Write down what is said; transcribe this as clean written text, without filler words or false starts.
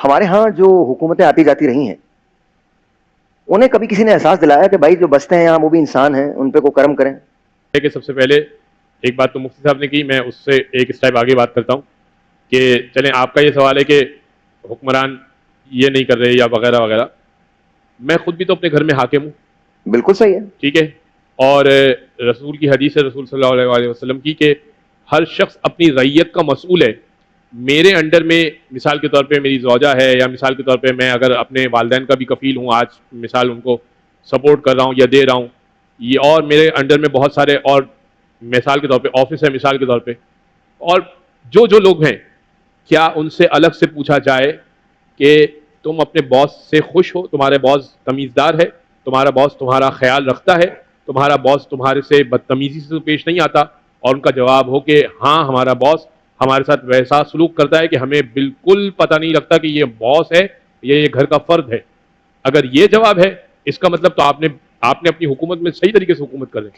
ہمارے ہاں جو حکومتیں آتی جاتی رہی ہیں انہیں کبھی کسی نے احساس دلایا کہ بھائی جو بستے ہیں یہاں وہ بھی انسان ہیں, ان پہ کو کرم کریں؟ کہ سب سے پہلے ایک بات تو مفتی صاحب نے کی, میں اس سے ایک اسٹیپ آگے بات کرتا ہوں کہ چلیں آپ کا یہ سوال ہے کہ حکمران یہ نہیں کر رہے یا وغیرہ وغیرہ. میں خود بھی تو اپنے گھر میں حاکم ہوں, بالکل صحیح ہے. ٹھیک ہے, اور رسول کی حدیث ہے رسول صلی اللہ علیہ وسلم کی کہ ہر شخص اپنی رعیت کا مسئول ہے. میرے انڈر میں مثال کے طور پہ میری زوجہ ہے, یا مثال کے طور پہ میں اگر اپنے والدین کا بھی کفیل ہوں, آج مثال ان کو سپورٹ کر رہا ہوں یا دے رہا ہوں, یہ اور میرے انڈر میں بہت سارے اور مثال کے طور پہ آفس ہے مثال کے طور پہ, اور جو لوگ ہیں, کیا ان سے الگ سے پوچھا جائے کہ تم اپنے باس سے خوش ہو, تمہارے باس تمیزدار ہے, تمہارا باس تمہارا خیال رکھتا ہے, تمہارا باس تمہارے سے بدتمیزی سے پیش نہیں آتا؟ اور ان کا جواب ہو کہ ہاں ہمارا باس ہمارے ساتھ ویسا سلوک کرتا ہے کہ ہمیں بالکل پتہ نہیں لگتا کہ یہ باس ہے یا یہ گھر کا فرد ہے. اگر یہ جواب ہے, اس کا مطلب تو آپ نے اپنی حکومت میں صحیح طریقے سے حکومت کر رہے ہیں.